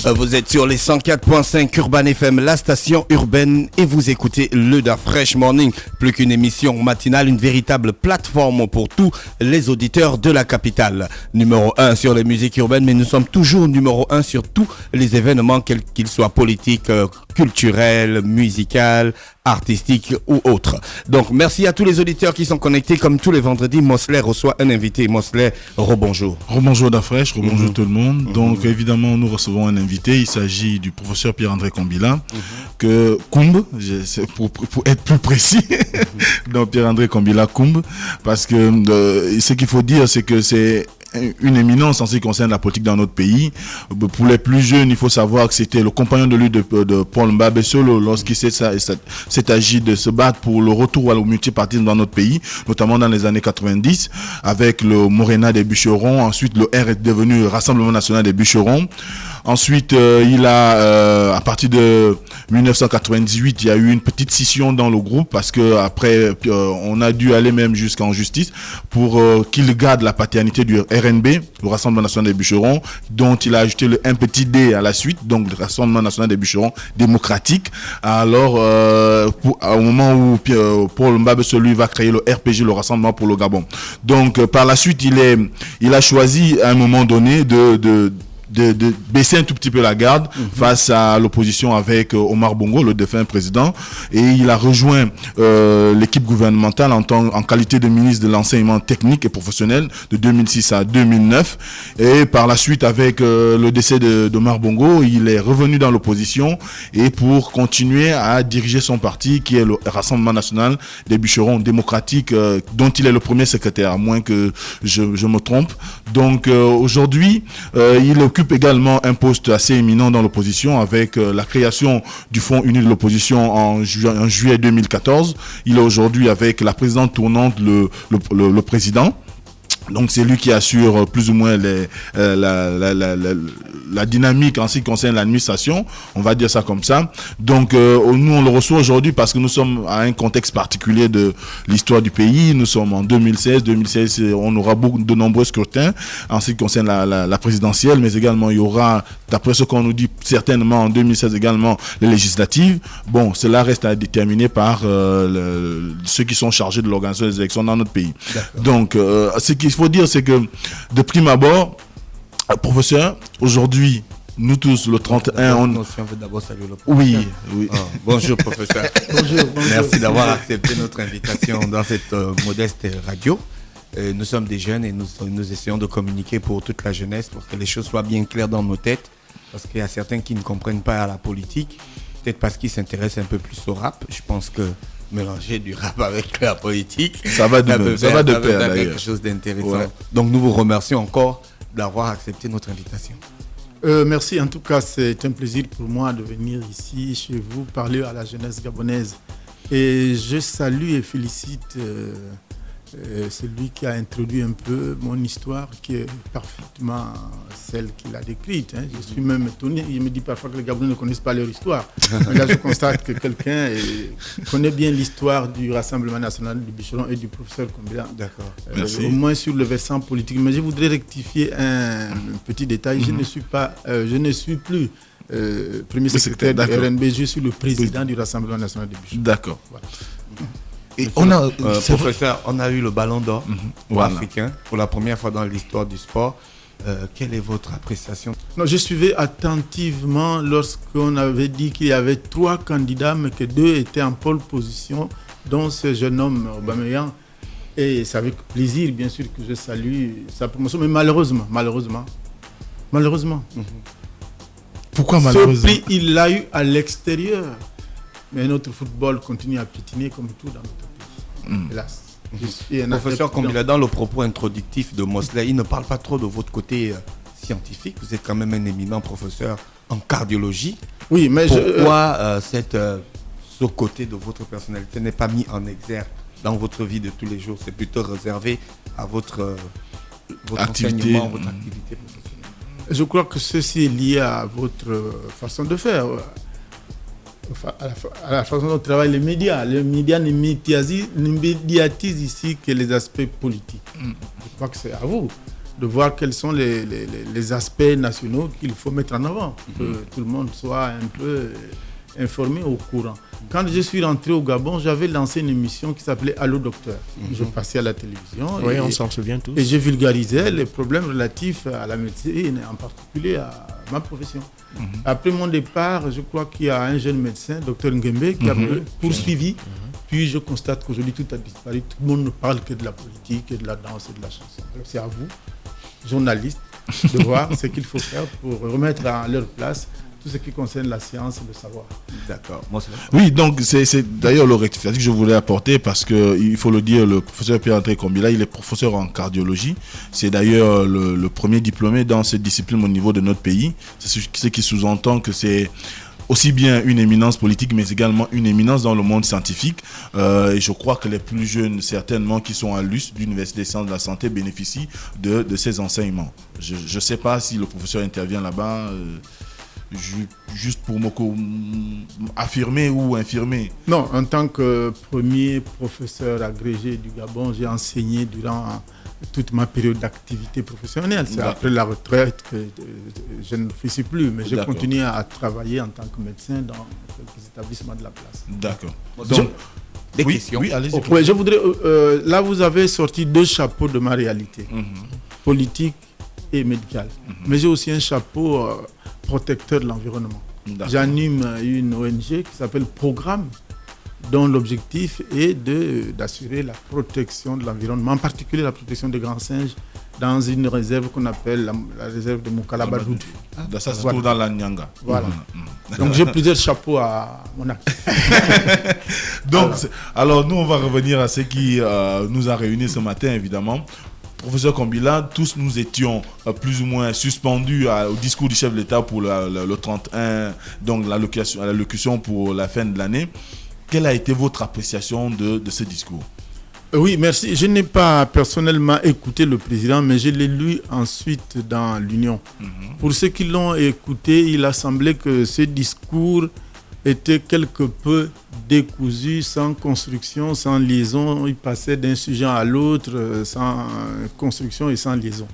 Vous êtes sur les 104.5 Urban FM, la station urbaine, et vous écoutez le Da Fresh Morning. Plus qu'une émission matinale, une véritable plateforme pour tous les auditeurs de la capitale. Numéro 1 sur les musiques urbaines, mais nous sommes toujours numéro 1 sur tous les événements, quels qu'ils soient politiques, culturels, musicaux, artistiques ou autres. Donc merci à tous les auditeurs qui sont connectés. Comme tous les vendredis, Mosley reçoit un invité. Mosley, rebonjour. Rebonjour Da Fresh, rebonjour tout le monde. Donc évidemment, nous recevons un invité. Il s'agit du professeur Pierre-André Kombila, que Koumbe, pour être plus précis, donc Pierre-André Kombila Koumbe, parce que ce qu'il faut dire, c'est que c'est une éminence en ce qui concerne la politique dans notre pays. Pour les plus jeunes, il faut savoir que c'était le compagnon de lutte de Paul Mbaba Solo lorsqu'il s'est agi de se battre pour le retour au multipartisme dans notre pays, notamment dans les années 90, avec le Morena des Bûcherons. Ensuite, le R est devenu le Rassemblement National des Bûcherons. Ensuite, il a, à partir de 1998, il y a eu une petite scission dans le groupe parce que après, on a dû aller même jusqu'en justice pour qu'il garde la paternité du RNB, le Rassemblement National des Bûcherons, dont il a ajouté le un petit D à la suite, donc le Rassemblement National des Bûcherons démocratique. Alors, au moment où Paul Mbaba Solo va créer le RPG, le Rassemblement pour le Gabon. Donc, par la suite, il a choisi à un moment donné de baisser un tout petit peu la garde face à l'opposition avec Omar Bongo, le défunt président, et il a rejoint l'équipe gouvernementale en qualité de ministre de l'enseignement technique et professionnel de 2006 à 2009, et par la suite avec le décès d'Omar Bongo, il est revenu dans l'opposition et pour continuer à diriger son parti qui est le Rassemblement National des Bûcherons démocratiques, dont il est le premier secrétaire, à moins que je me trompe. Donc aujourd'hui, il occupe également un poste assez éminent dans l'opposition avec la création du Fonds uni de l'opposition en juillet 2014. Il est aujourd'hui avec la présidente tournante, le président. Donc c'est lui qui assure plus ou moins la dynamique en ce qui concerne l'administration, on va dire ça comme ça. Donc nous on le reçoit aujourd'hui parce que nous sommes à un contexte particulier de l'histoire du pays. Nous sommes en 2016, on aura de nombreux scrutins en ce qui concerne la présidentielle, mais également il y aura, d'après ce qu'on nous dit certainement en 2016 également, les législatives. Bon, cela reste à déterminer par ceux qui sont chargés de l'organisation des élections dans notre pays. Donc ce qu'il faut dire, c'est que de prime abord, professeur, aujourd'hui, nous tous, le 31, on veut d'abord saluer le professeur. Oui. Oh, bonjour, professeur. Bonjour. Merci d'avoir accepté notre invitation dans cette modeste radio. Nous sommes des jeunes et nous essayons de communiquer pour toute la jeunesse pour que les choses soient bien claires dans nos têtes. Parce qu'il y a certains qui ne comprennent pas à la politique, peut-être parce qu'ils s'intéressent un peu plus au rap. Je pense que mélanger du rap avec la politique, ça va de pair, quelque chose d'intéressant. Ouais. Donc nous vous remercions encore d'avoir accepté notre invitation. Merci, en tout cas c'est un plaisir pour moi de venir ici chez vous parler à la jeunesse gabonaise. Et je salue et félicite celui qui a introduit un peu mon histoire, qui est parfaitement celle qu'il a décrite. Je suis même étonné. Il me dit parfois que les Gabonais ne connaissent pas leur histoire. Mais là, je constate que quelqu'un connaît bien l'histoire du Rassemblement National du Bûcheron et du professeur Kombila. D'accord. Au moins sur le versant politique. Mais je voudrais rectifier un petit détail. Je ne suis plus premier secrétaire du RNB. Je suis le président du Rassemblement National du Bûcheron. D'accord. Voilà. Et professeur, on a eu le ballon d'or africain pour la première fois dans l'histoire du sport. Quelle est votre appréciation? Non, je suivais attentivement lorsqu'on avait dit qu'il y avait 3 candidats, mais que 2 étaient en pole position, dont ce jeune homme Aubameyang. Et c'est avec plaisir, bien sûr, que je salue sa promotion. Mais malheureusement. Pourquoi malheureusement? Ce prix, il l'a eu à l'extérieur. Mais notre football continue à piétiner comme tout dans notre pays. Hélas. Professeur Kombila, dans le propos introductif de Mosley, il ne parle pas trop de votre côté scientifique. Vous êtes quand même un éminent professeur en cardiologie. Oui, mais pourquoi ce côté de votre personnalité n'est pas mis en exergue dans votre vie de tous les jours? C'est plutôt réservé à votre activité. Enseignement, votre activité professionnelle. Je crois que ceci est lié à votre façon de faire. À la façon dont travaillent les médias. Les médias ne médiatisent ici que les aspects politiques. Je crois que c'est à vous de voir quels sont les aspects nationaux qu'il faut mettre en avant, pour que tout le monde soit un peu informé, au courant. Quand je suis rentré au Gabon, j'avais lancé une émission qui s'appelait Allô Docteur. Je passais à la télévision. Oui, on s'en souvient tous. Et je vulgarisais les problèmes relatifs à la médecine, en particulier à ma profession. Après mon départ, je crois qu'il y a un jeune médecin, Dr Nguembe, qui a poursuivi. Puis je constate qu'aujourd'hui tout a disparu. Tout le monde ne parle que de la politique, et de la danse et de la chanson. Donc c'est à vous, journalistes, de voir ce qu'il faut faire pour remettre à leur place tout ce qui concerne la science et le savoir. D'accord. Oui, donc c'est d'ailleurs le rectificatif que je voulais apporter parce que il faut le dire, le professeur Pierre-André Kombila, il est professeur en cardiologie. C'est d'ailleurs le premier diplômé dans cette discipline au niveau de notre pays. C'est ce qui sous-entend que c'est aussi bien une éminence politique, mais également une éminence dans le monde scientifique. Et je crois que les plus jeunes, certainement, qui sont à l'US, l'Université des sciences de la santé, bénéficient de ces enseignements. Je ne sais pas si le professeur intervient là-bas. Juste pour affirmer ou infirmer. Non, en tant que premier professeur agrégé du Gabon, j'ai enseigné durant toute ma période d'activité professionnelle. C'est après la retraite que je ne fais plus, mais j'ai continué à travailler en tant que médecin dans quelques établissements de la place. D'accord. Donc, des questions. Oui, allez-y. Oui, je voudrais... là, vous avez sorti deux chapeaux de ma réalité, politique et médicale. Mais j'ai aussi un chapeau... protecteur de l'environnement. J'anime une ONG qui s'appelle Programme, dont l'objectif est d'assurer la protection de l'environnement, en particulier la protection des grands singes, dans une réserve qu'on appelle la réserve de Moukalaba-Doudou. Ça se trouve dans la Nyanga. Voilà. Donc j'ai plusieurs chapeaux à mon acte. Donc, alors nous, on va revenir à ce qui nous a réunis ce matin, évidemment. Professeur Kombila, tous nous étions plus ou moins suspendus au discours du chef de l'État pour le 31, donc l'allocution pour la fin de l'année. Quelle a été votre appréciation de ce discours? Oui, merci. Je n'ai pas personnellement écouté le président, mais je l'ai lu ensuite dans l'Union. Pour ceux qui l'ont écouté, il a semblé que ce discours était quelque peu décousu, sans construction, sans liaison. Il passait d'un sujet à l'autre, sans construction et sans liaison.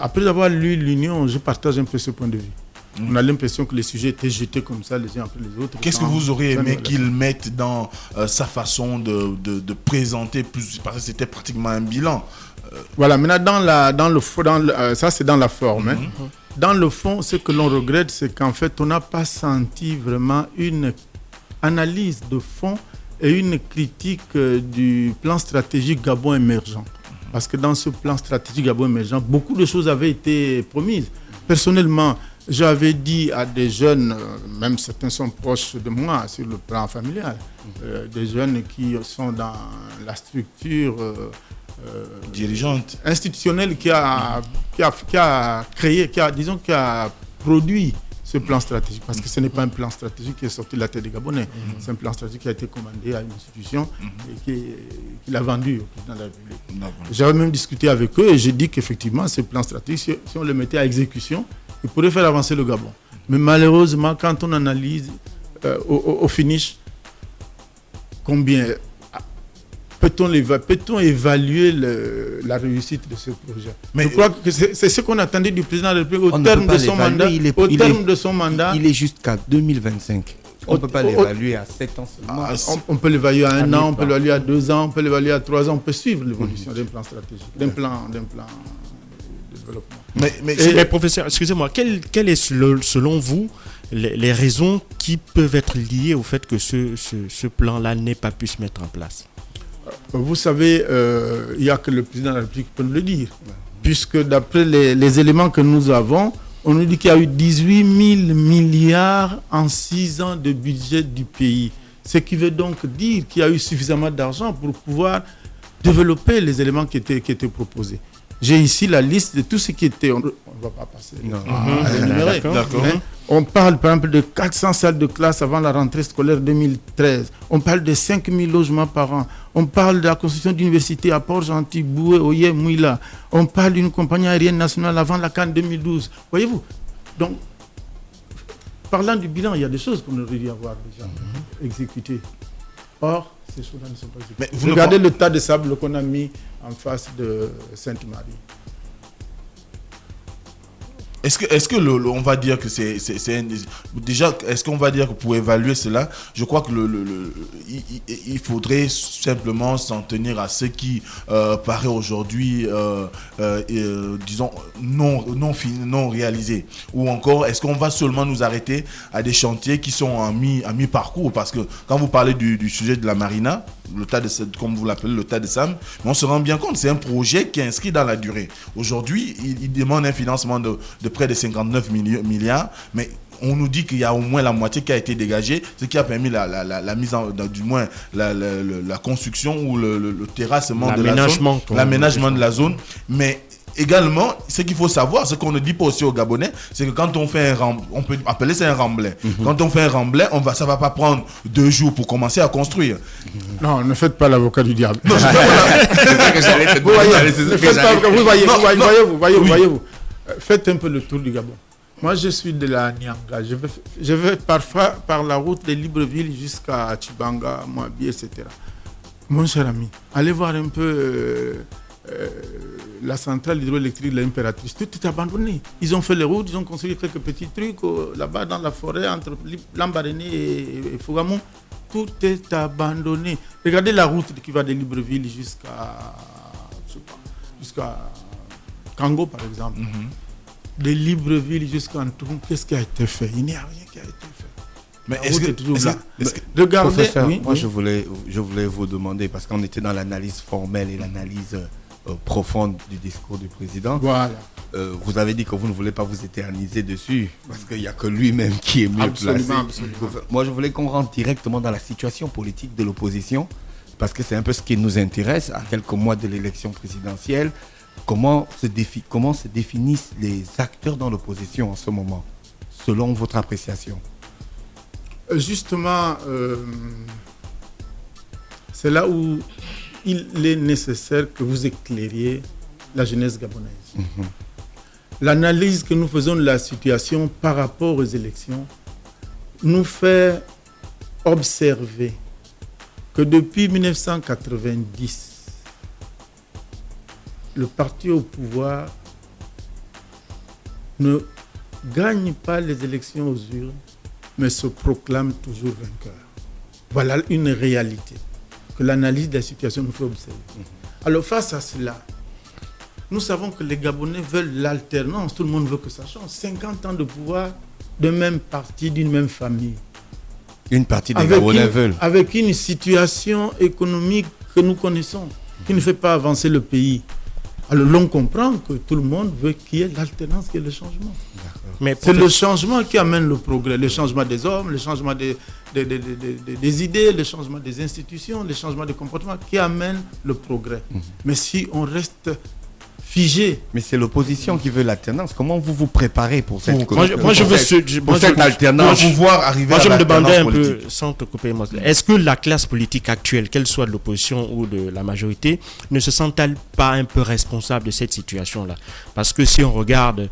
Après avoir lu l'Union, je partage un peu ce point de vue. On a l'impression que les sujets étaient jetés comme ça, les uns après les autres. Qu'est-ce que vous auriez aimé qu'il mette dans sa façon de présenter plus, parce que c'était pratiquement un bilan. Voilà, maintenant ça c'est dans la forme. Dans le fond, ce que l'on regrette, c'est qu'en fait, on n'a pas senti vraiment une analyse de fond et une critique du plan stratégique Gabon émergent. Parce que dans ce plan stratégique Gabon émergent, beaucoup de choses avaient été promises. Personnellement, j'avais dit à des jeunes, même certains sont proches de moi sur le plan familial, des jeunes qui sont dans la structure dirigeante institutionnelle qui a créé, qui a produit ce plan stratégique. Parce que ce n'est pas un plan stratégique qui est sorti de la tête des Gabonais. C'est un plan stratégique qui a été commandé à une institution et qui l'a vendu au président de la République. J'avais même discuté avec eux et j'ai dit qu'effectivement, ce plan stratégique, si on le mettait à exécution, il pourrait faire avancer le Gabon. Mais malheureusement, quand on analyse au finish, combien peut-on évaluer la réussite de ce projet? Je crois que c'est ce qu'on attendait du président de la République au terme de son mandat. Il est jusqu'à 2025. On ne peut pas l'évaluer à 7 ans seulement. On peut l'évaluer à 1 an, on peut l'évaluer à 2 ans, on peut l'évaluer à 3 ans. On peut suivre l'évolution d'un plan stratégique, d'un plan de développement. Mais professeur, excusez-moi, quelles est selon vous les raisons qui peuvent être liées au fait que ce plan-là n'ait pas pu se mettre en place? Vous savez, il n'y a que le président de la République qui peut nous le dire. Puisque d'après les éléments que nous avons, on nous dit qu'il y a eu 18 000 milliards en 6 ans de budget du pays. Ce qui veut donc dire qu'il y a eu suffisamment d'argent pour pouvoir développer les éléments qui étaient proposés. J'ai ici la liste de tout ce qui était... On ne va pas passer à énumérer. On parle par exemple de 400 salles de classe avant la rentrée scolaire 2013. On parle de 5 000 logements par an. On parle de la construction d'universités à Port-Gentil, Boué, Oye, Mouila. On parle d'une compagnie aérienne nationale avant la CAN 2012. Voyez-vous? Donc, parlant du bilan, il y a des choses qu'on aurait dû avoir déjà exécutées. Or, ces choses-là ne sont pas exécutées. Regardez le tas de sable qu'on a mis en face de Sainte-Marie. Est-ce que on va dire que déjà, est-ce qu'on va dire que pour évaluer cela, je crois que il faudrait simplement s'en tenir à ce qui paraît aujourd'hui, disons, non réalisé, ou encore est-ce qu'on va seulement nous arrêter à des chantiers qui sont à mi-parcours, parce que quand vous parlez du sujet de la marina, comme vous l'appelez, le tas de Sam, on se rend bien compte, c'est un projet qui est inscrit dans la durée. Aujourd'hui, il demande un financement de près de 59 milliards, mais on nous dit qu'il y a au moins la moitié qui a été dégagée, ce qui a permis la mise en, du moins la construction ou le terrassement de la zone, l'aménagement de la zone. Mais également, ce qu'il faut savoir, ce qu'on ne dit pas aussi aux Gabonais, c'est que quand on fait on peut appeler ça un remblai. Quand on fait un remblai, ça va pas prendre 2 jours pour commencer à construire. Non, ne faites pas l'avocat du diable. Non, c'est ça que j'allais te demander. Voyez-vous. Faites un peu le tour du Gabon. Moi, je suis de la Nyanga. Je vais parfois par la route de Libreville jusqu'à Tchibanga, Moabi, etc. Mon cher ami, allez voir un peu la centrale hydroélectrique de l'Impératrice. Tout est abandonné. Ils ont fait les routes, ils ont construit quelques petits trucs là-bas dans la forêt entre Lambaréné et Fougamon. Tout est abandonné. Regardez la route qui va de Libreville jusqu'à Kango, par exemple. De Libreville jusqu'à Antoum, qu'est-ce qui a été fait? Il n'y a rien qui a été fait. Mais est-ce que toujours là? Regardez, moi je voulais vous demander, parce qu'on était dans l'analyse formelle et l'analyse profonde du discours du président. Voilà. Vous avez dit que vous ne voulez pas vous éterniser dessus, parce qu'il n'y a que lui-même qui est mieux placé. Absolument. Moi je voulais qu'on rentre directement dans la situation politique de l'opposition, parce que c'est un peu ce qui nous intéresse à quelques mois de l'élection présidentielle. Comment se définissent les acteurs dans l'opposition en ce moment, selon votre appréciation? Justement, c'est là où il est nécessaire que vous éclairiez la jeunesse gabonaise. L'analyse que nous faisons de la situation par rapport aux élections nous fait observer que depuis 1990, le parti au pouvoir ne gagne pas les élections aux urnes, mais se proclame toujours vainqueur. Voilà une réalité que l'analyse de la situation nous fait observer. Alors face à cela, nous savons que les Gabonais veulent l'alternance. Tout le monde veut que ça change. 50 ans de pouvoir d'un même parti, d'une même famille. Une partie des Gabonais veulent. Avec une situation économique que nous connaissons, qui ne fait pas avancer le pays. Alors l'on comprend que tout le monde veut qu'il y ait l'alternance, qu'il y ait le changement. Mais c'est le changement qui amène le progrès, le changement des hommes, le changement des idées, le changement des institutions, le changement des comportements qui amène le progrès. Mais si on reste figé... Mais c'est l'opposition qui veut l'alternance. Comment vous vous préparez pour cette alternance, pour pouvoir arriver à l'alternance politique? Moi, je me demandais un peu, sans te couper, est-ce que la classe politique actuelle, qu'elle soit de l'opposition ou de la majorité, ne se sent-elle pas un peu responsable de cette situation-là? Parce que si on regarde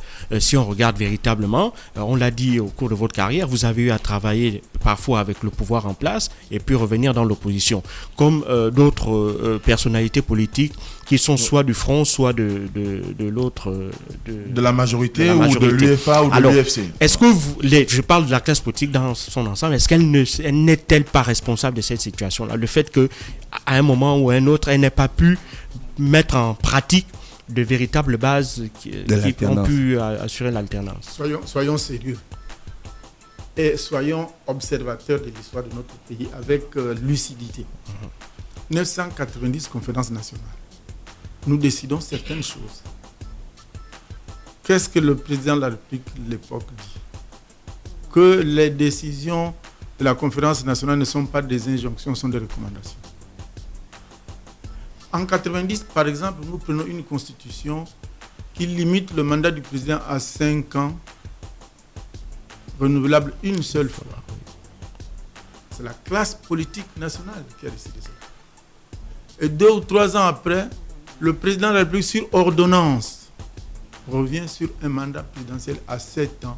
véritablement, on l'a dit au cours de votre carrière, vous avez eu à travailler parfois avec le pouvoir en place et puis revenir dans l'opposition. Comme d'autres personnalités politiques qui sont soit du front, soit de l'autre... De la majorité ou de l'UFA ou de l'UFC. Est-ce que je parle de la classe politique dans son ensemble, est-ce qu'elle n'est-elle pas responsable de cette situation-là? Le fait qu'à un moment ou à un autre, elle n'ait pas pu mettre en pratique de véritables bases qui ont pu assurer l'alternance. Soyons sérieux. Et soyons observateurs de l'histoire de notre pays avec lucidité. 990 conférences nationales. Nous décidons certaines choses. Qu'est-ce que le président de la République de l'époque dit? Que les décisions de la conférence nationale ne sont pas des injonctions, sont des recommandations. En 90, par exemple, nous prenons une constitution qui limite le mandat du président à 5 ans, renouvelable une seule fois. C'est la classe politique nationale qui a décidé ça. Et 2 ou 3 ans après, le président de la République, sur ordonnance, revient sur un mandat présidentiel à 7 ans,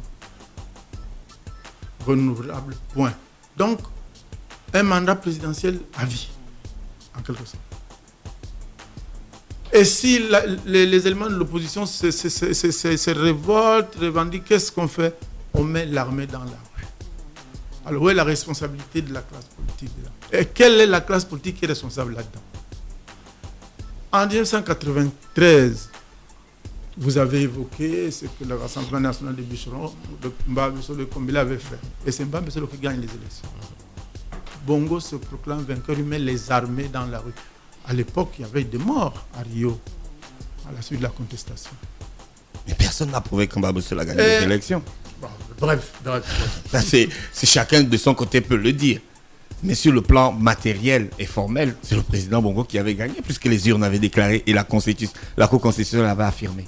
renouvelable, point. Donc, un mandat présidentiel à vie, en quelque sorte. Et si les éléments de l'opposition se révoltent, revendiquent, qu'est-ce qu'on fait? On met l'armée dans la rue. Alors où est la responsabilité de la classe politique là? Et quelle est la classe politique qui est responsable là-dedans? En 1993, vous avez évoqué ce que le Rassemblement national des bûcherons, de Mbambeso de Kombila avait fait. Et c'est Mbambeso qui gagne les élections. Bongo se proclame vainqueur, il met les armées dans la rue. À l'époque, il y avait des morts à Rio, à la suite de la contestation. Mais personne n'a prouvé que Mbambeso a gagné les élections. Bon, bref. Ça, c'est chacun de son côté peut le dire. Mais sur le plan matériel et formel, c'est le président Bongo qui avait gagné, puisque les urnes avaient déclaré et la Cour constitutionnelle avait affirmé.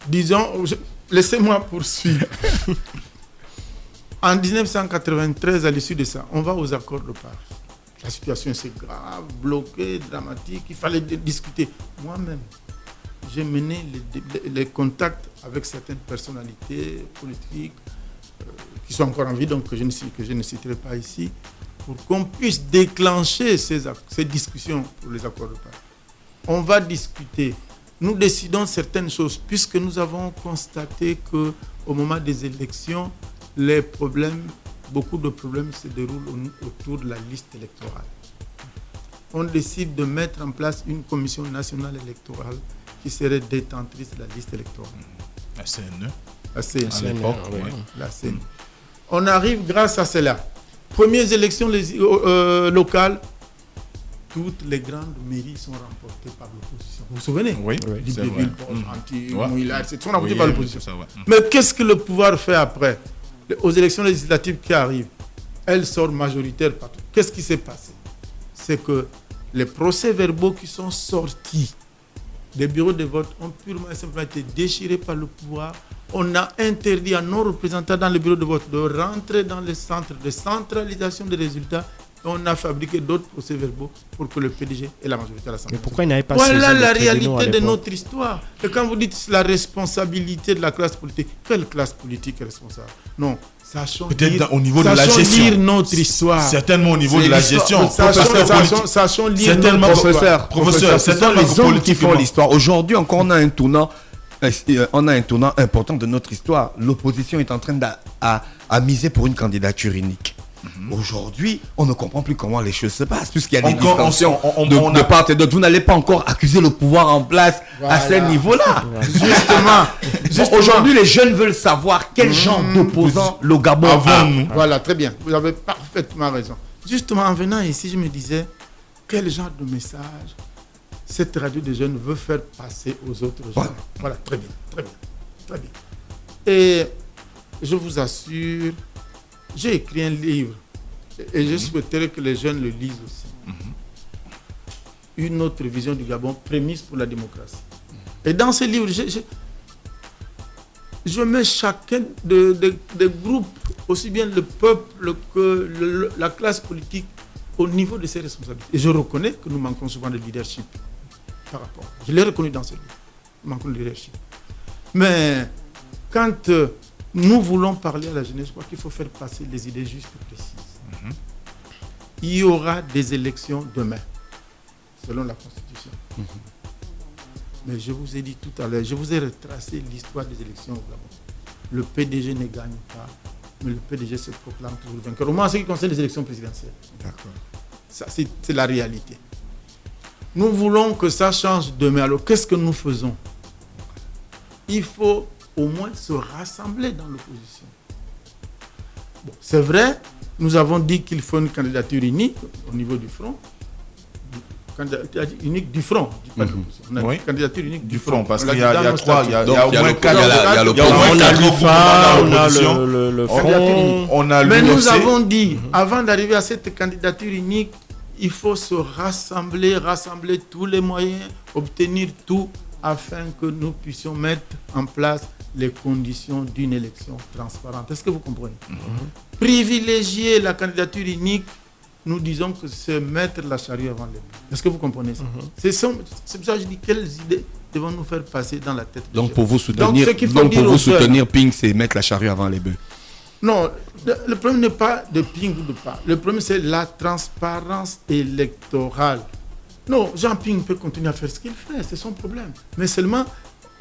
Disons, laissez-moi poursuivre. En 1993, à l'issue de ça, on va aux accords de Paris. La situation c'est grave, bloquée, dramatique, il fallait discuter. Moi-même, j'ai mené les contacts avec certaines personnalités politiques qui sont encore en vie, donc que je ne citerai pas ici, pour qu'on puisse déclencher ces discussions pour les accords de Paris. On va discuter. Nous décidons certaines choses, puisque nous avons constaté qu'au moment des élections, beaucoup de problèmes se déroulent autour de la liste électorale. On décide de mettre en place une commission nationale électorale qui serait détentrice de la liste électorale. La CNE. La CNE. À l'époque, oui. La CNE. On arrive grâce à cela. Premières élections locales, toutes les grandes mairies sont remportées par l'opposition. Vous vous souvenez? Oui, Libreville, Mouila, etc. sont remportées Oui, par l'opposition. ça, ouais. Mais qu'est-ce que le pouvoir fait après? Aux élections législatives qui arrivent, elles sortent majoritaires partout. Qu'est-ce qui s'est passé? C'est que les procès-verbaux qui sont sortis des bureaux de vote ont purement et simplement été déchirés par le pouvoir. On a interdit à nos représentants dans les bureaux de vote de rentrer dans les centres de centralisation des résultats. On a fabriqué d'autres procès-verbaux pour que le PDG ait la majorité à l'Assemblée. Mais pourquoi il n'avait pas Voilà la réalité de notre histoire. Et quand vous dites la responsabilité de la classe politique, quelle classe politique est responsable? Non, sachons peut-être au niveau de la gestion. Lire notre histoire. Certainement au niveau de la gestion. Sachons lire notre histoire. Professeur, c'est les hommes qui font l'histoire. Aujourd'hui encore, on a un tournant important de notre histoire. L'opposition est en train de miser pour une candidature unique. Aujourd'hui, on ne comprend plus comment les choses se passent, puisqu'il y a des distensions de part et d'autre. Vous n'allez pas encore accuser le pouvoir en place à ce niveau-là. Justement. Aujourd'hui, les jeunes veulent savoir quel genre d'opposants le Gabon a. Voilà, très bien. Vous avez parfaitement raison. Justement, en venant ici, je me disais, quel genre de message cette radio des jeunes veut faire passer aux autres jeunes? Voilà, très bien. Et je vous assure, j'ai écrit un livre et je souhaiterais que les jeunes le lisent aussi. Une autre vision du Gabon, prémisse pour la démocratie. Et dans ce livre, je mets chacun des groupes, aussi bien le peuple que la classe politique, au niveau de ses responsabilités. Et je reconnais que nous manquons souvent de leadership par rapport. Je l'ai reconnu dans ce livre. Nous manquons de leadership. Mais quand nous voulons parler à la jeunesse, je crois qu'il faut faire passer les idées justes et précises. Il y aura des élections demain, selon la Constitution. Mais je vous ai dit tout à l'heure, je vous ai retracé l'histoire des élections au Gabon. Le PDG ne gagne pas, mais le PDG se proclame toujours vainqueur. Au moins en ce qui concerne les élections présidentielles. D'accord. Ça, c'est la réalité. Nous voulons que ça change demain. Alors, qu'est-ce que nous faisons? Il faut au moins se rassembler dans l'opposition. Bon, c'est vrai, nous avons dit qu'il faut une candidature unique au niveau du front. Candidature unique du front. Pas de l'opposition. On a une candidature unique du front. Parce qu'il y a trois, il y a au moins quatre. On a l'UFA, on a le front. Mais nous avons dit, avant d'arriver à cette candidature unique, il faut se rassembler tous les moyens, obtenir tout afin que nous puissions mettre en place les conditions d'une élection transparente. Est-ce que vous comprenez? Privilégier la candidature unique, nous disons que c'est mettre la charrue avant les bœufs. Est-ce que vous comprenez ça? C'est pour ça que je dis quelles idées devons-nous faire passer dans la tête des Donc jeunes. pour vous soutenir Ping, c'est mettre la charrue avant les bœufs. Non, le problème n'est pas de Ping ou de pas. Le problème, c'est la transparence électorale. Non, Jean Ping peut continuer à faire ce qu'il fait, c'est son problème. Mais seulement,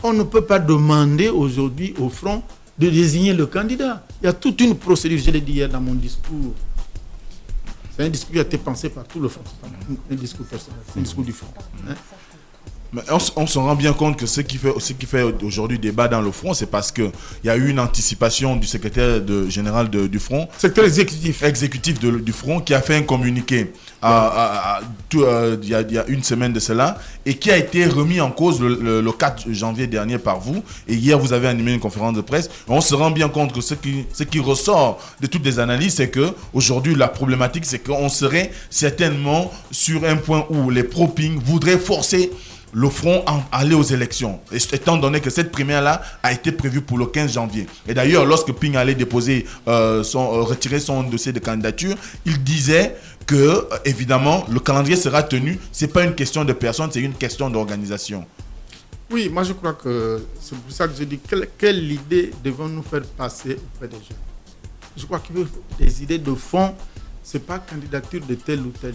on ne peut pas demander aujourd'hui au front de désigner le candidat. Il y a toute une procédure, je l'ai dit hier dans mon discours. C'est un discours qui a été pensé par tout le front. Un discours personnel, c'est un discours du front. Hein? Mais on se rend bien compte que ce qui fait aujourd'hui débat dans le front, c'est parce qu'il y a eu une anticipation du secrétaire général du front. Secrétaire exécutif du front qui a fait un communiqué il y a une semaine de cela et qui a été remis en cause le 4 janvier dernier par vous. Et hier, vous avez animé une conférence de presse. On se rend bien compte que ce qui ressort de toutes les analyses, c'est qu'aujourd'hui, la problématique, c'est qu'on serait certainement sur un point où les pro-Ping voudraient forcer le front à aller aux élections, étant donné que cette première-là a été prévue pour le 15 janvier. Et d'ailleurs, lorsque Ping allait déposer retirer son dossier de candidature, il disait que, évidemment, le calendrier sera tenu. Ce n'est pas une question de personne, c'est une question d'organisation. Oui, moi je crois que c'est pour ça que je dis quelle idée devons-nous faire passer auprès des jeunes. Je crois qu'il y a des idées de fond, ce n'est pas candidature de tel ou tel.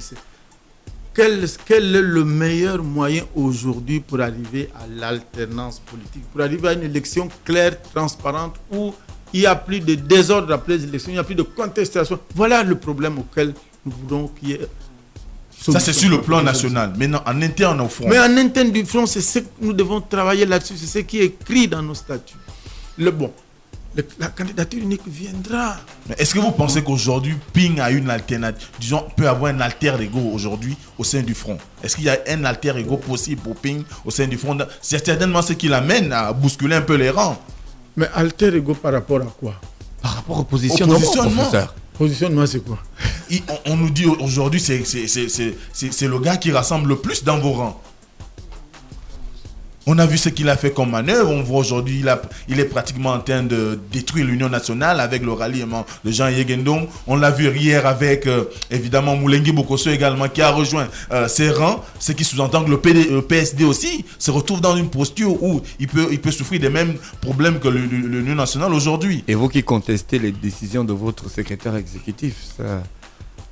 Quel est le meilleur moyen aujourd'hui pour arriver à l'alternance politique, pour arriver à une élection claire, transparente, où il n'y a plus de désordre après les élections, il n'y a plus de contestation. Voilà le problème auquel nous voulons qu'il y ait. Ça, c'est sur le plan national. Maintenant, en interne au front. Mais en interne du front, c'est ce que nous devons travailler là-dessus. C'est ce qui est écrit dans nos statuts. La candidature unique viendra. Mais est-ce que vous pensez qu'aujourd'hui, Ping a une alternative, disons, peut avoir un alter ego aujourd'hui au sein du front? Est-ce qu'il y a un alter ego possible pour Ping au sein du front? C'est certainement ce qui l'amène à bousculer un peu les rangs. Mais alter ego par rapport à quoi? Par rapport au positionnement, professeur. Positionnement, c'est quoi? On nous dit aujourd'hui, c'est le gars qui rassemble le plus dans vos rangs. On a vu ce qu'il a fait comme manœuvre. On voit aujourd'hui, il est pratiquement en train de détruire l'Union nationale avec le ralliement de Jean Yegendong. On l'a vu hier avec, évidemment, Moulengi Bokosso également, qui a rejoint ses rangs. Ce qui sous-entend que le PSD aussi se retrouve dans une posture où il peut souffrir des mêmes problèmes que l'Union nationale aujourd'hui. Et vous qui contestez les décisions de votre secrétaire exécutif, ça,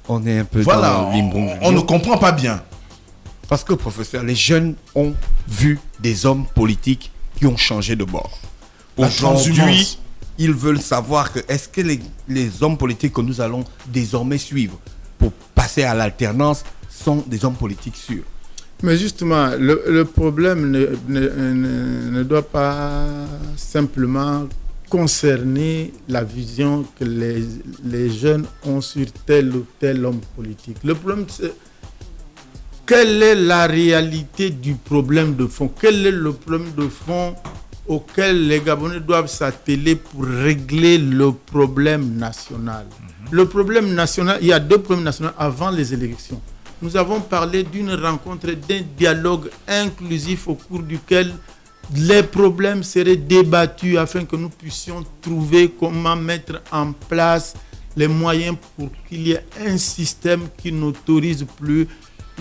on est un peu voilà, dans le limbo. On ne comprend pas bien. Parce que, professeur, les jeunes ont vu des hommes politiques qui ont changé de bord. Aujourd'hui, ils veulent savoir que est-ce que les hommes politiques que nous allons désormais suivre pour passer à l'alternance sont des hommes politiques sûrs. Mais justement, le problème ne doit pas simplement concerner la vision que les jeunes ont sur tel ou tel homme politique. Le problème, c'est quelle est la réalité du problème de fond? Quel est le problème de fond auquel les Gabonais doivent s'atteler pour régler le problème national? Le problème national, il y a deux problèmes nationaux avant les élections. Nous avons parlé d'une rencontre, d'un dialogue inclusif au cours duquel les problèmes seraient débattus afin que nous puissions trouver comment mettre en place les moyens pour qu'il y ait un système qui n'autorise plus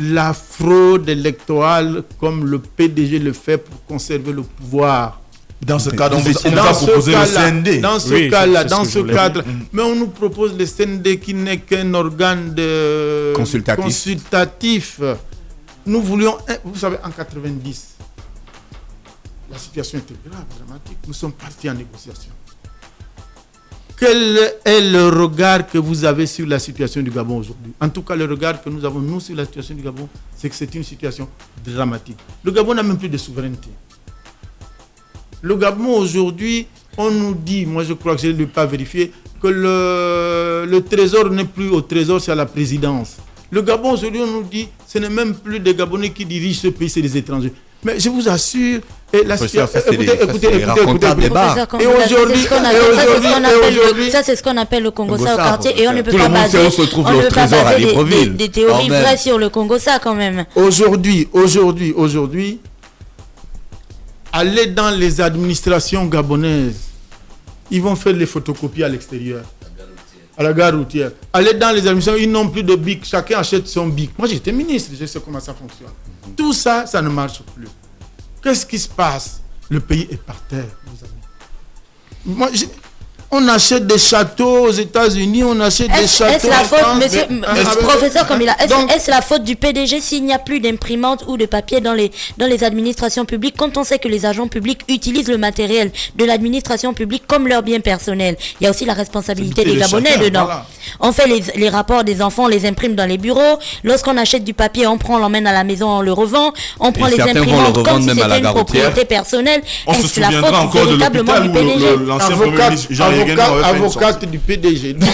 la fraude électorale comme le PDG le fait pour conserver le pouvoir. Dans ce cadre, on vous a proposé le CND. Dans ce cas-là, dans ce cadre, mais on nous propose le CND qui n'est qu'un organe de consultatif. Nous voulions, vous savez, en 90, la situation était grave, dramatique. Nous sommes partis en négociation. Quel est le regard que vous avez sur la situation du Gabon aujourd'hui? En tout cas, le regard que nous avons, nous, sur la situation du Gabon, c'est que c'est une situation dramatique. Le Gabon n'a même plus de souveraineté. Le Gabon, aujourd'hui, on nous dit, moi je crois que je ne l'ai pas vérifié, que le trésor n'est plus au trésor, c'est à la présidence. Le Gabon, aujourd'hui, on nous dit, ce n'est même plus des Gabonais qui dirigent ce pays, c'est des étrangers. Mais je vous assure, et la situation, écoutez. Et aujourd'hui, ça c'est ce qu'on appelle le Congo-Ça au quartier, et on ne peut pas baser des théories vraies sur le Congo-Ça quand même. Aujourd'hui, allez dans les administrations gabonaises, ils vont faire les photocopies à l'extérieur, à la gare routière. Allez dans les administrations, ils n'ont plus de bic, chacun achète son bic. Moi j'étais ministre, je sais comment ça fonctionne. Tout ça, ça ne marche plus. Qu'est-ce qui se passe? Le pays est par terre, mes amis. Moi, On achète des châteaux aux États-Unis, on achète des châteaux. Est-ce la faute, monsieur, professeur Kambila, est-ce la faute du PDG s'il n'y a plus d'imprimante ou de papier dans les administrations publiques, quand on sait que les agents publics utilisent le matériel de l'administration publique comme leur bien personnel? Il y a aussi la responsabilité des Gabonais dedans. Voilà. On fait les rapports des enfants, on les imprime dans les bureaux. Lorsqu'on achète du papier, on l'emmène à la maison, on le revend. On prend les imprimantes comme si c'était une propriété personnelle. Est-ce la faute véritablement du PDG? Avocate du PDG. Dites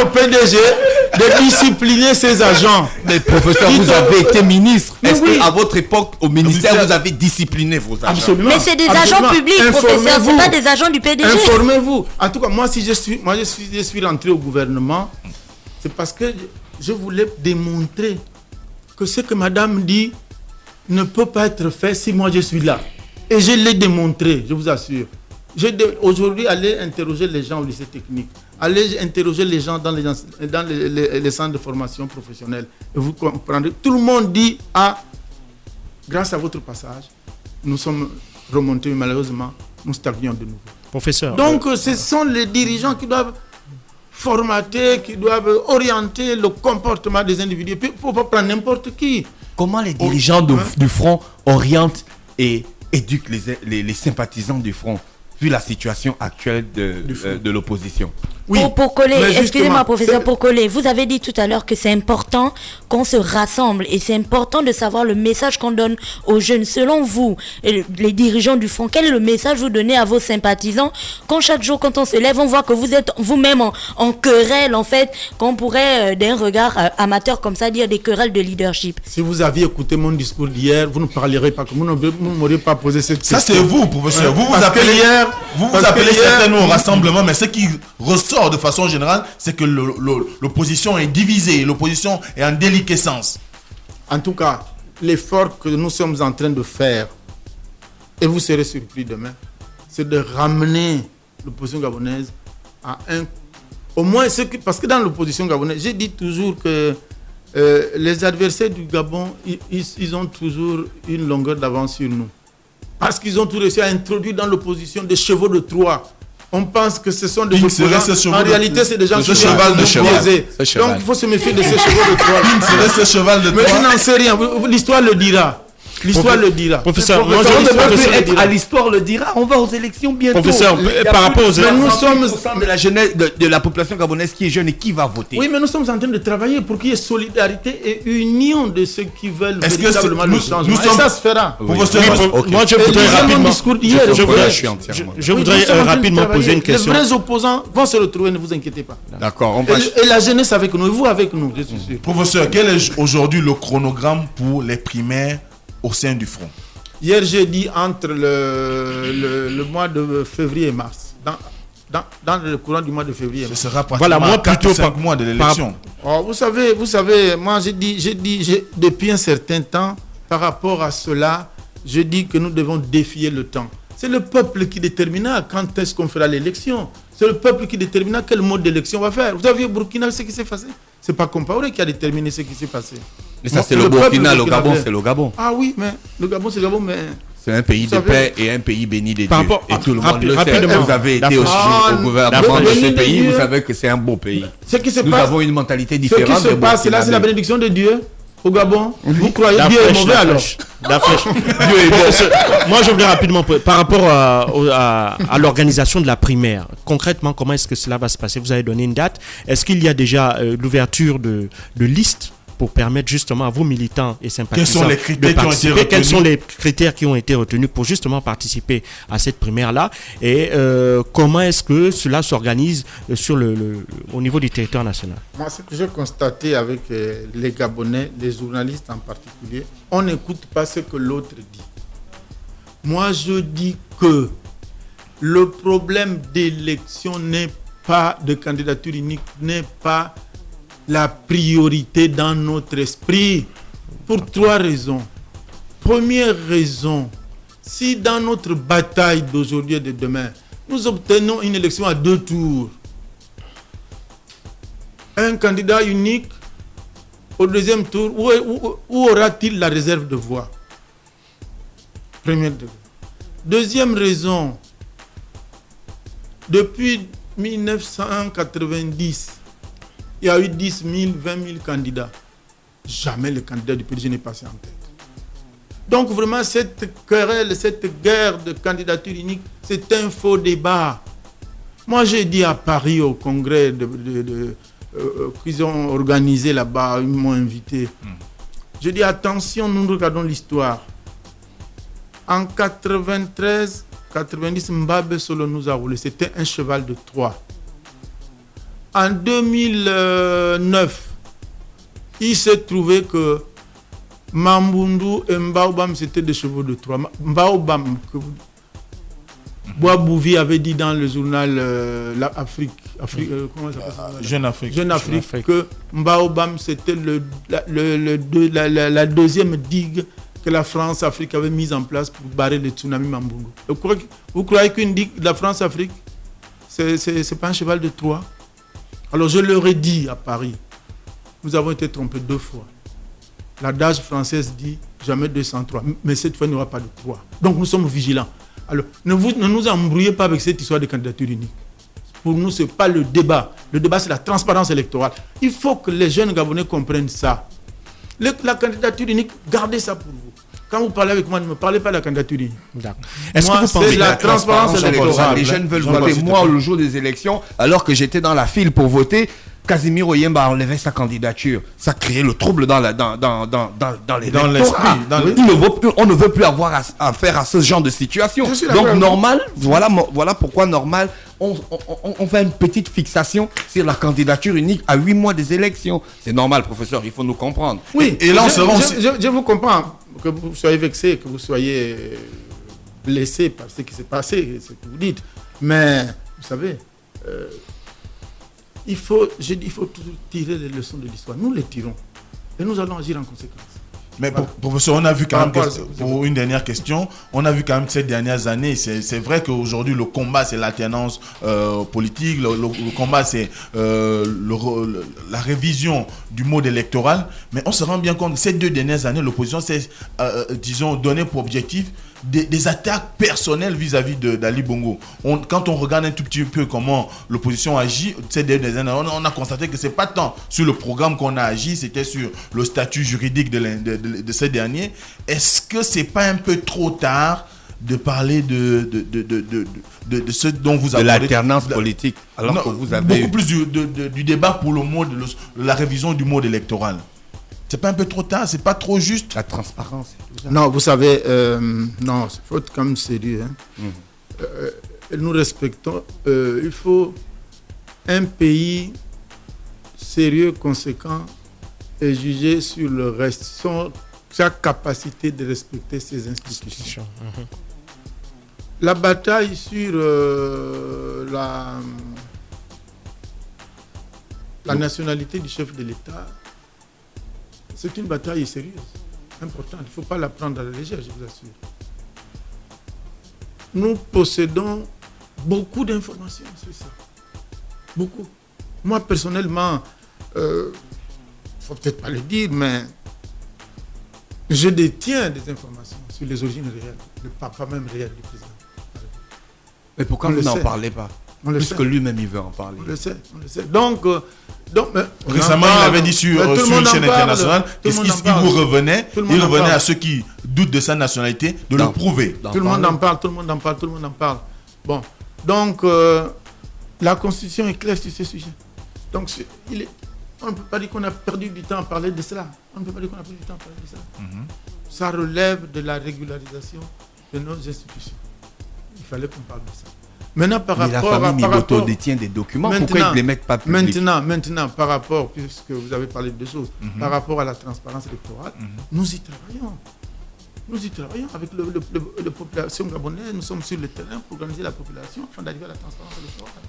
au PDG de discipliner ses agents. Mais professeur, vous avez été ministre. Est-ce qu'à votre époque, au ministère, vous avez discipliné vos agents? Absolument. Mais c'est des agents publics, professeur, c'est pas des agents du PDG. Informez-vous. En tout cas, moi, si je suis rentré au gouvernement, c'est parce que je voulais démontrer que ce que madame dit ne peut pas être fait si moi je suis là. Et je l'ai démontré, je vous assure. Aujourd'hui, allez interroger les gens au lycée technique. Allez interroger les gens dans les centres de formation professionnelle. Et vous comprendrez. Tout le monde dit, grâce à votre passage, nous sommes remontés, mais malheureusement, nous stagnions de nouveau. Professeur. Donc, ce sont les dirigeants qui doivent formater, qui doivent orienter le comportement des individus. Il ne faut pas prendre n'importe qui. Comment les dirigeants du Front orientent et éduquent les sympathisants du Front, vu la situation actuelle de l'opposition? Oui. Pour coller, excusez-moi professeur, pour coller, vous avez dit tout à l'heure que c'est important qu'on se rassemble et c'est important de savoir le message qu'on donne aux jeunes. Selon vous, les dirigeants du Front, quel est le message que vous donnez à vos sympathisants quand chaque jour, quand on se lève, on voit que vous êtes vous-même en querelle, en fait, qu'on pourrait d'un regard amateur comme ça dire des querelles de leadership? Si vous aviez écouté mon discours d'hier, vous ne parlerez pas, vous ne m'auriez pas posé cette question. Ça c'est vous, professeur. Vous appelez certains au rassemblement, mais ce qui ressort de façon générale, c'est que l'opposition est divisée, l'opposition est en déliquescence. En tout cas, l'effort que nous sommes en train de faire, et vous serez surpris demain, c'est de ramener l'opposition gabonaise à au moins parce que dans l'opposition gabonaise, j'ai dit toujours que les adversaires du Gabon, ils ont toujours une longueur d'avance sur nous. Parce qu'ils ont tout réussi à introduire dans l'opposition des chevaux de Troie. On pense que ce sont des opposants. En réalité, c'est des gens qui sont biaisés. Donc, il faut se méfier de ces chevaux de Troie. C'est ce cheval de Troie. Mais je n'en sais rien. L'histoire le dira. L'histoire le dira. Professeur, moi je ne peux plus être à l'histoire le dira. On va aux élections bientôt. Professeur, par rapport aux élections, nous sommes de la jeunesse, de la population gabonaise qui est jeune et qui va voter. Oui, mais nous sommes en train de travailler pour qu'il y ait solidarité et union de ceux qui veulent véritablement le changement. Et ça se fera. Moi, je voudrais rapidement. Je voudrais rapidement poser une question. Les vrais opposants vont se retrouver, ne vous inquiétez pas. D'accord. Et la jeunesse avec nous, et vous avec nous, je suis sûr. Professeur, quel est aujourd'hui le chronogramme pour les primaires au sein du Front? Hier, j'ai dit entre le mois de février et mars. Dans le courant du mois de février. Ce sera pratiquement 4 ou 5 mois de l'élection. Vous savez, moi j'ai dit depuis un certain temps, par rapport à cela, je dis que nous devons défier le temps. C'est le peuple qui déterminera quand est-ce qu'on fera l'élection. C'est le peuple qui déterminera quel mode d'élection on va faire. Vous avez vu au Burkina ce qui s'est passé? C'est pas Compaoré qui a déterminé ce qui s'est passé. Mais ça, c'est le Burkina, le Gabon, c'est le Gabon. Ah oui, mais le Gabon, c'est le Gabon, mais... C'est un pays de paix et un pays béni des dieux. Et tout le monde le sait. Rapidement. Vous avez été aussi au gouvernement de ce pays, vous savez que c'est un beau pays. Nous avons une mentalité différente. Ce qui se passe, là, c'est la bénédiction de Dieu au Gabon. Vous croyez que Dieu est mauvais alors? Moi, je voudrais rapidement, par rapport à l'organisation de la primaire, concrètement, comment est-ce que cela va se passer? Vous avez donné une date. Est-ce qu'il y a déjà l'ouverture de listes pour permettre justement à vos militants et sympathisants de participer? Quels sont les critères qui ont été retenus pour justement participer à cette primaire-là? Et comment est-ce que cela s'organise au niveau du territoire national? Moi, ce que j'ai constaté avec les Gabonais, les journalistes en particulier, on n'écoute pas ce que l'autre dit. Moi, je dis que le problème d'élection n'est pas de candidature unique, n'est pas la priorité dans notre esprit pour 3 raisons. Première raison, si dans notre bataille d'aujourd'hui et de demain, nous obtenons une élection à 2 tours, un candidat unique, au 2e tour, où aura-t-il la réserve de voix? Première raison. Deuxième raison, Depuis 1990, il y a eu 10 000, 20 000 candidats. Jamais le candidat du PDG n'est passé en tête. Donc vraiment, cette querelle, cette guerre de candidature unique, c'est un faux débat. Moi, j'ai dit à Paris, au congrès qu'ils ont organisé là-bas, ils m'ont invité. Je dis attention, nous regardons l'histoire. En 93, 90, Mbabe Solo nous a roulé. C'était un cheval de Troie. En 2009, il s'est trouvé que Mambundu et Mbaobam, c'était des chevaux de Troie. Mbaobam, que Bois-Bouvi avait dit dans le journal Jeune Afrique, que Mbaobam, c'était la deuxième digue que la France-Afrique avait mise en place pour barrer le tsunami Mambundu. Vous croyez qu'une digue de la France-Afrique, c'est pas un cheval de Troie? Alors je leur ai dit à Paris, nous avons été trompés 2 fois. L'adage française dit jamais 203, mais cette fois il n'y aura pas de 3. Donc nous sommes vigilants. Alors ne nous embrouillez pas avec cette histoire de candidature unique. Pour nous, ce n'est pas le débat. Le débat, c'est la transparence électorale. Il faut que les jeunes Gabonais comprennent ça. La candidature unique, gardez ça pour vous. Quand vous parlez avec moi, ne me parlez pas de la candidature unique. Est-ce que vous pensez que la transparence électorale? Les jeunes veulent voter moi le jour des élections, alors que j'étais dans la file pour voter. Casimiro Yemba enlevait sa candidature. Ça créait le trouble dans l'esprit. On ne veut plus avoir affaire à ce genre de situation. Donc normal, voilà pourquoi normal, on fait une petite fixation sur la candidature unique à 8 mois des élections. C'est normal, professeur, il faut nous comprendre. Oui, et là je vous comprends, que vous soyez vexé, que vous soyez blessé par ce qui s'est passé, ce que vous dites. Mais, vous savez... Il faut toujours tirer les leçons de l'histoire. Nous les tirons. Et nous allons agir en conséquence. Mais professeur, on a vu quand même, pour une dernière question, on a vu quand même que ces dernières années, c'est vrai qu'aujourd'hui le combat c'est l'alternance politique, le combat c'est la révision du mode électoral, mais on se rend bien compte que ces 2 dernières années, l'opposition s'est, disons, donné pour objectif des attaques personnelles vis-à-vis d'Ali Bongo. Quand on regarde un tout petit peu comment l'opposition agit, ces dernières années, on a constaté que c'est pas tant sur le programme qu'on a agi, c'était sur le statut juridique de ces derniers. Est-ce que c'est pas un peu trop tard de parler de ce dont vous avez de l'alternance politique, alors non, que vous avez beaucoup plus du débat pour la révision du mode électoral? C'est pas un peu trop tard? C'est pas trop juste? La transparence. Non, vous savez, non, il faut être quand même sérieux. Nous respectons. Il faut un pays sérieux, conséquent, et jugé sur le reste, sa capacité de respecter ses institutions. La bataille sur la nationalité du chef de l'État, c'est une bataille sérieuse, importante. Il ne faut pas la prendre à la légère, je vous assure. Nous possédons beaucoup d'informations sur ça. Beaucoup. Moi, personnellement, il ne faut peut-être pas le dire, mais je détiens des informations sur les origines réelles, le papa même réel du président. Mais pourquoi vous n'en parlez pas? Puisque lui-même, il veut en parler. On le sait. Donc récemment, il avait dit sur une chaîne internationale qu'il vous revenait, à ceux qui doutent de sa nationalité de le prouver. Tout le monde en parle. Bon, donc la Constitution est claire sur ce sujet. Donc on ne peut pas dire qu'on a perdu du temps à parler de cela. Ça relève de la régularisation de nos institutions. Il fallait qu'on parle de ça. Maintenant, par rapport, la famille Miboto détient des documents, pourquoi ils ne les mettent pas publics? Maintenant, par rapport, puisque vous avez parlé de deux choses, par rapport à la transparence électorale, nous y travaillons. Nous y travaillons avec la population gabonaise. Nous sommes sur le terrain pour organiser la population afin d'arriver à la transparence électorale.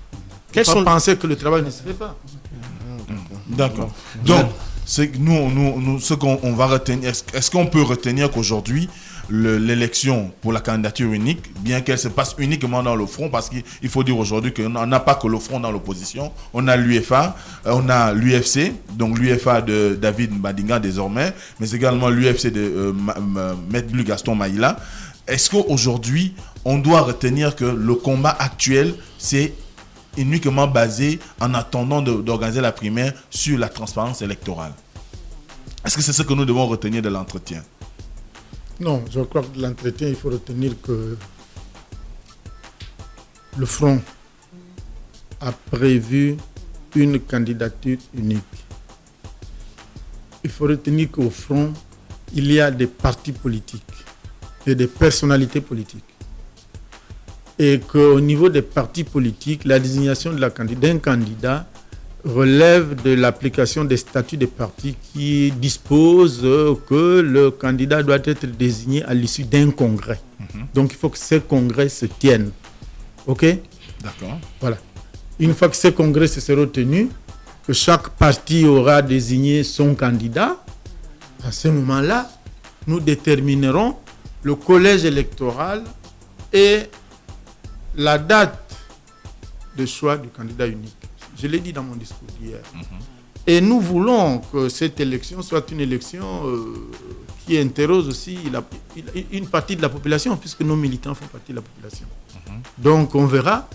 Quels sont penser que le travail ne se fait pas. D'accord. Donc, nous, ce qu'on va retenir, est-ce qu'on peut retenir qu'aujourd'hui, l'élection pour la candidature unique, bien qu'elle se passe uniquement dans le front, parce qu'il faut dire aujourd'hui qu'on n'a pas que le front dans l'opposition, on a l'UFA, on a l'UFC, donc l'UFA de David Mbadinga désormais, mais également l'UFC de Maître Blue Gaston Maïla. Est-ce qu'aujourd'hui, on doit retenir que le combat actuel, c'est uniquement basé en attendant d'organiser la primaire sur la transparence électorale. Est-ce que c'est ce que nous devons retenir de l'entretien? Non, je crois que de l'entretien, il faut retenir que le Front a prévu une candidature unique. Il faut retenir qu'au Front, il y a des partis politiques et des personnalités politiques. Et qu'au niveau des partis politiques, la désignation d'un candidat relève de l'application des statuts des partis qui disposent que le candidat doit être désigné à l'issue d'un congrès. Donc il faut que ces congrès se tiennent. OK? D'accord. Voilà. Une fois que ces congrès se seront tenus, que chaque parti aura désigné son candidat, à ce moment-là, nous déterminerons le collège électoral et la date de choix du candidat unique. Je l'ai dit dans mon discours d'hier. Et nous voulons que cette élection soit une élection qui interroge aussi une partie de la population, puisque nos militants font partie de la population. Donc on verra.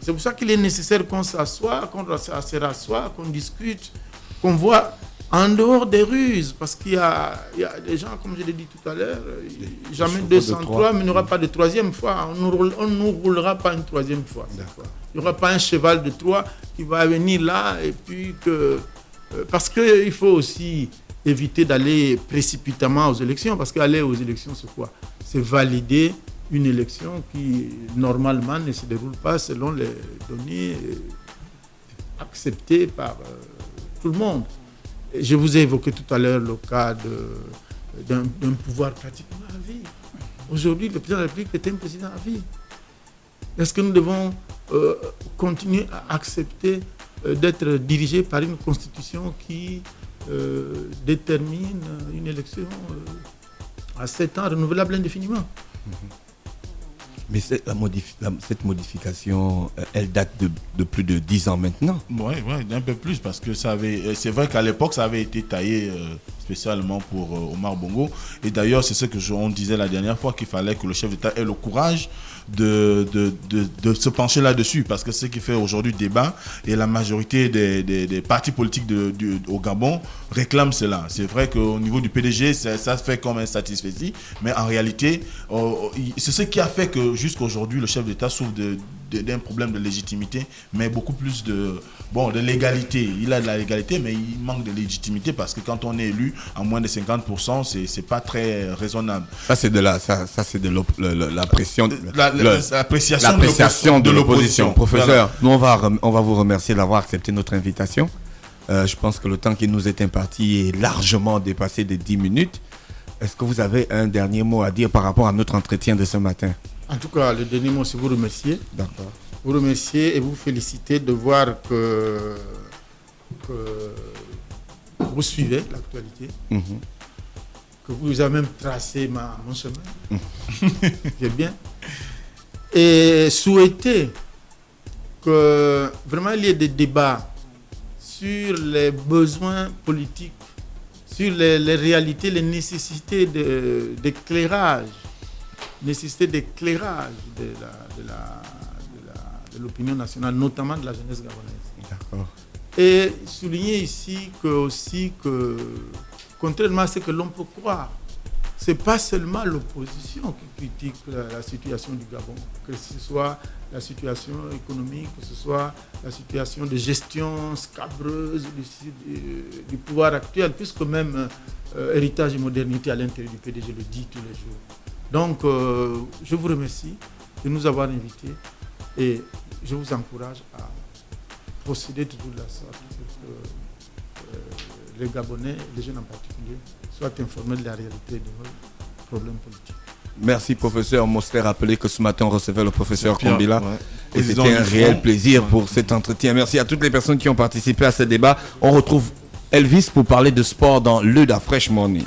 C'est pour ça qu'il est nécessaire qu'on s'assoie, qu'on se rassoie, qu'on discute, qu'on voit en dehors des ruses, parce qu'il y a des gens, comme je l'ai dit tout à l'heure, jamais 203, mais il n'y aura pas de troisième fois. On ne nous roulera pas une troisième fois. Il n'y aura pas un cheval de Troie qui va venir là, et puis que... Parce qu'il faut aussi éviter d'aller précipitamment aux élections, parce qu'aller aux élections, c'est quoi? C'est valider une élection qui, normalement, ne se déroule pas selon les données acceptées par tout le monde. Je vous ai évoqué tout à l'heure le cas d'un pouvoir pratiquement à vie. Aujourd'hui, le président de la République est un président à vie. Est-ce que nous devons continuer à accepter d'être dirigés par une constitution qui détermine une élection à 7 ans renouvelable indéfiniment? Mais cette modification, elle date de plus de 10 ans maintenant. Oui, un peu plus, parce que c'est vrai qu'à l'époque, ça avait été taillé spécialement pour Omar Bongo. Et d'ailleurs, c'est ce que on disait la dernière fois, qu'il fallait que le chef d'État ait le courage de se pencher là-dessus, parce que ce qui fait aujourd'hui débat, et la majorité des partis politiques au Gabon réclament cela. C'est vrai qu'au niveau du PDG, ça fait comme un satisfait, mais en réalité, c'est ce qui a fait que jusqu'à aujourd'hui, le chef d'État souffre d'un problème de légitimité, mais beaucoup plus de légalité. Il a de la légalité, mais il manque de légitimité, parce que quand on est élu à moins de 50%, c'est pas très raisonnable. Ça, c'est de la pression, l'appréciation de l'opposition. Professeur, nous, on va vous remercier d'avoir accepté notre invitation. Je pense que le temps qui nous est imparti est largement dépassé des 10 minutes. Est-ce que vous avez un dernier mot à dire par rapport à notre entretien de ce matin? En tout cas, le dernier mot, c'est vous remercier. D'accord. Vous remercier et vous féliciter de voir que vous suivez l'actualité, que vous avez même tracé mon chemin. C'est bien. Et souhaiter que vraiment il y ait des débats sur les besoins politiques, sur les réalités, les nécessités d'éclairage. Nécessité d'éclairage de l'opinion nationale, notamment de la jeunesse gabonaise. D'accord. Et souligner ici que contrairement à ce que l'on peut croire, ce n'est pas seulement l'opposition qui critique la situation du Gabon, que ce soit la situation économique, que ce soit la situation de gestion scabreuse du pouvoir actuel, puisque même héritage et modernité à l'intérieur du PDG le dit tous les jours. Donc, je vous remercie de nous avoir invités et je vous encourage à procéder toujours de la sorte pour que les Gabonais, les jeunes en particulier, soient informés de la réalité de nos problèmes politiques. Merci, professeur. On s'est rappelé que ce matin, on recevait le professeur Kombila. Et c'était un réel plaisir pour cet entretien. Merci à toutes les personnes qui ont participé à ce débat. On retrouve Elvis pour parler de sport dans le Da Fresh Morning.